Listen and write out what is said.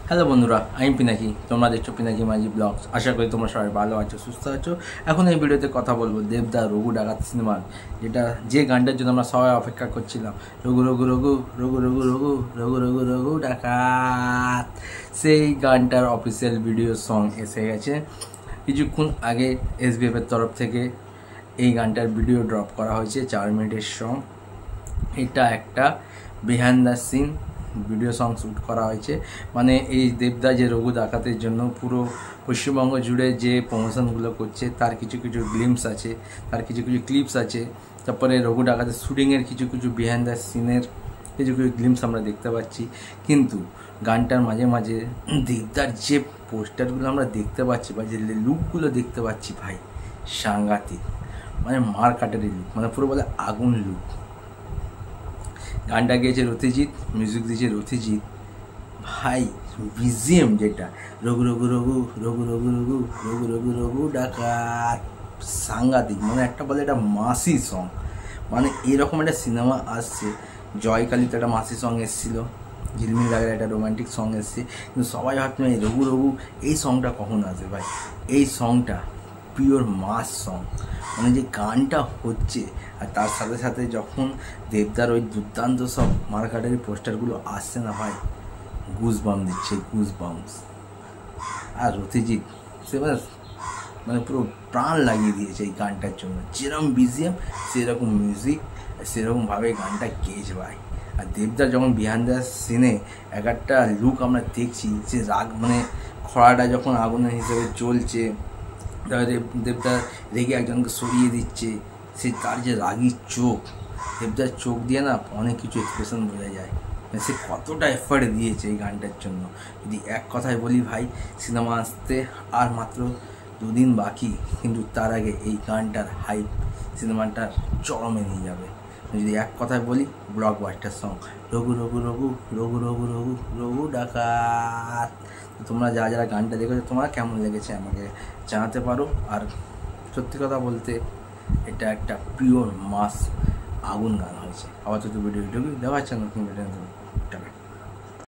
Hello বন্ধুরা, আমি পিনাকি। তোমরা দেখছো পিনাকি মাঝি ব্লগস। আশা করি তোমরা সবাই ভালো আছো, সুস্থ আছো। এখন এই ভিডিওতে কথা বলবো দেবদা রঘু ডাকাত সিনেমার, যে গানটার জন্য আমরা সবাই অপেক্ষা করছিলাম। রঘু রঘু রঘু রঘু রঘু রঘু রঘু রঘু রঘু ডাকাত, সেই গানটার অফিসিয়াল ভিডিও সং এসে গেছে। কিছুক্ষণ আগে এসবিএফ এর তরফ থেকে এই গানটার ভিডিও ড্রপ করা হয়েছে, 4 মিনিটের সং। এটা একটা behind the scene video song shoot করা হয়েছে। মানে এই দেবদা যে রঘু ডাকাতের জন্য পুরো পশ্চিমবঙ্গ জুড়ে যে প্রমোশনগুলো করছে তার কিছু কিছু গ্লিমস আছে, তার কিছু কিছু ক্লিপস আছে। তারপরে রঘু ডাকাতের শ্যুটিংয়ের কিছু কিছু বিহাইন্ড দ্য সিনের কিছু কিছু গ্লিমস আমরা দেখতে পাচ্ছি। কিন্তু গানটার মাঝে মাঝে দেবদার যে পোস্টারগুলো আমরা দেখতে পাচ্ছি বা যে লুকগুলো দেখতে পাচ্ছি, ভাই সাংঘাতিক। মানে মার কাটারি লুক, মানে পুরো বলে আগুন লুক। গানটা গেয়েছে রথিজিৎ, মিউজিক দিয়েছে রথিজিৎ। ভাই বিজিএম যেটা রঘু রঘু রঘু রঘু রঘু রঘু রঘু রঘু রঘু ডাকাত, সাংঘাতিক। মানে একটা বলে একটা মাসি সং। মানে এরকম একটা সিনেমা আসছে। জয়কালিতে একটা মাসি সং এসেছিলো, ঝিলমিল রাগের একটা রোমান্টিক সং এসছে, কিন্তু সবাই ভাবছে এই রঘু রঘু এই সংটা কখন আসবে। ভাই এই সংটা পিওর মাস সং। মানে যে গানটা হচ্ছে আর তার সাথে সাথে যখন দেবদার ওই দুর্দান্ত সব মার্কাটারি পোস্টারগুলো আসছে না ভাই, গুজ বাম দিচ্ছে, গুজ বামস। আর রথিজিৎ সে মানে পুরো প্রাণ লাগিয়ে দিয়েছে এই গানটার জন্য। যেরকম বিজিএম সেরকম মিউজিক, সেরকমভাবে গানটা গেয়েছে ভাই। আর দেবদার যখন বিহাইন্ড দ্য সিনে এক একটা লুক আমরা দেখছি, যে রাগ মানে খরাটা যখন আগুনের হিসেবে চলছে, তারপরে দেবদা রেগে একজনকে সরিয়ে দিচ্ছে, সে তার যে রাগি চোখ, দেবদার চোখ দিয়ে না অনেক কিছু এক্সপ্রেশন বোঝা যায়। সে কতটা এফার্ট দিয়েছে এই গানটার জন্য। যদি এক কথায় বলি ভাই, সিনেমা আসতে আর মাত্র 2 দিন বাকি, কিন্তু তার আগে এই গানটার হাইপ সিনেমাটার চরমে নিয়ে যাবে। যদি এক কথায় বলি, ব্লকবাস্টার সং রঘু রঘু রঘু রঘু রঘু রঘু রঘু ডাকাত। তোমরা যারা গানটা দেখেছো, তোমার কেমন লেগেছে আমাকে জানাতে পারো। আর সত্যি কথা বলতে এটা একটা পিওর মাস আগুন গান হয়েছে। আবার তো ভিডিও দেখা যাচ্ছে নতুন ভিডিও। টাটা।